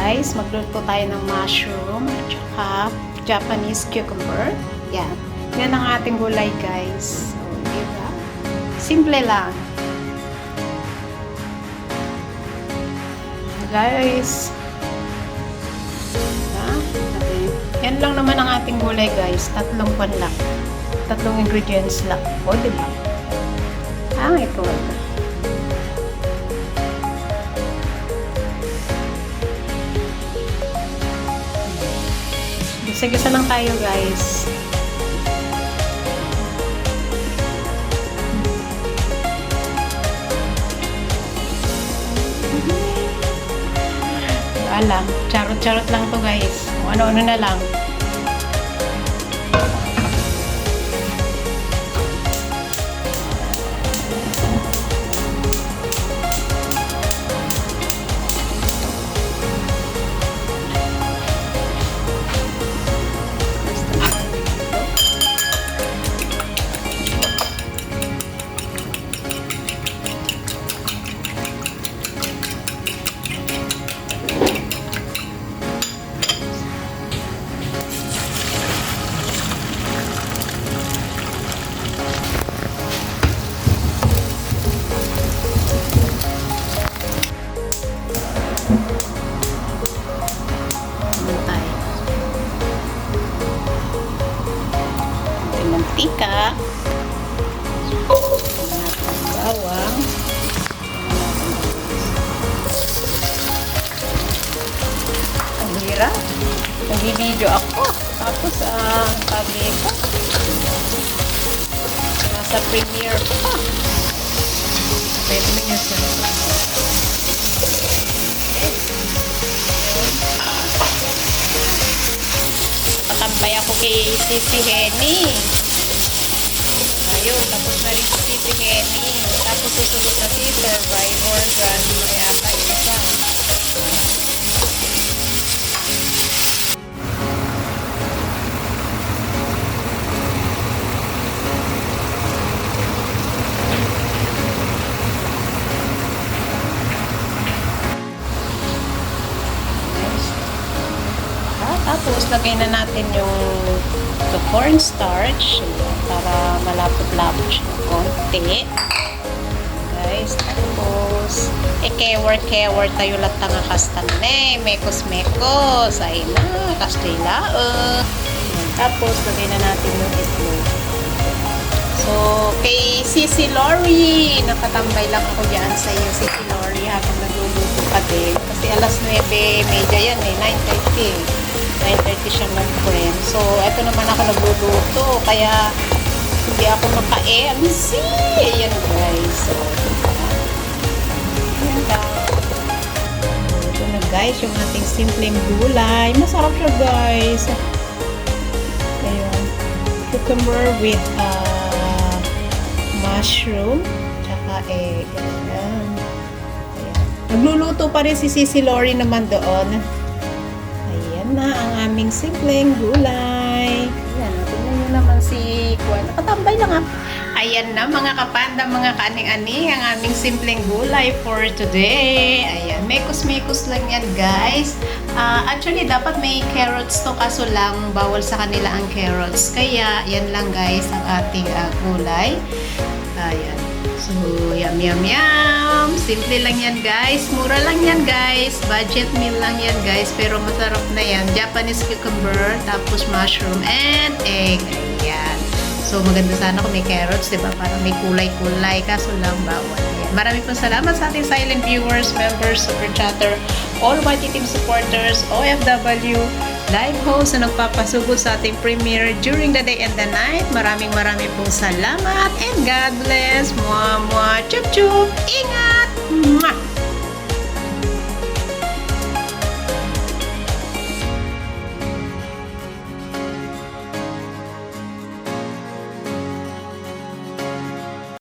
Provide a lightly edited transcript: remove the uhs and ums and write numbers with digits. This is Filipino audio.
guys, magluto tayo ng mushroom at saka Japanese cucumber. Yan. Yan ang ating gulay guys. So, diba? Simple lang. Guys. Diba? Okay. Yan lang naman ang ating gulay guys. Tatlong pan lang. Tatlong ingredients lang. O, diba? Ito. Gisa-gisa lang tayo guys. Alam, charot-charot lang to guys. Kung ano-ano na lang. Mantika, bawang, ang hirap, nag-video ako tapos sabi ko nasa premiere pa pwede mo niya siya patambay ako kay Sisi Henny. Ayun, tapos na rin si Henny. Tapos susunod na si Survivor Grand yata isa. Tapos lagay na natin yung cornstarch para malapot-lapot siya ng konti. Guys, tapos kewar tayo latang kastan mekos-mekos. Ay na, kastila. Tapos lagay na natin yung itlog. So, kay Sisi Lori, nakatambay lang ako dyan sa iyo, Sisi Lori, habang nagluluto ka din. Kasi alas 9:30 yan 9:30. 9:30 siyang nag-prem. So, eto naman ako nagluluto. Kaya, hindi ako maka-MC. Ayan, guys. So, ayan lang. Ito na, guys. Yung ating simpleng gulay. Masarap siya, guys. Ayan. Cucumber with mushroom. Tsaka egg. Ayan. Ayan. Nagluluto pa rin si Sisi Lori naman doon. Na ang aming simpleng gulay. Ayan, tingnan nyo naman si Kuya. Nakatambay lang Ayan na mga kapanda, mga kaning-ani, ang aming simpleng gulay for today. Ayan, mekos-mekos lang yan guys. Actually, dapat may carrots to kaso lang bawal sa kanila ang carrots. Kaya, yan lang guys ang ating gulay. Ayan. So, yum, yum, yum. Simple lang yan, guys. Mura lang yan, guys. Budget meal lang yan, guys. Pero masarap na yan. Japanese cucumber, tapos mushroom, and egg. Ayan. So, maganda sana kung may carrots, diba? Para may kulay-kulay. Kaso lang, bawal. Ayan. Maraming pong salamat sa ating silent viewers, members, super chatter, all YT team supporters, OFW, live host na nagpapasugod sa ating premiere during the day and the night. Maraming pong salamat and God bless. Mwah, mwah, chup, chup.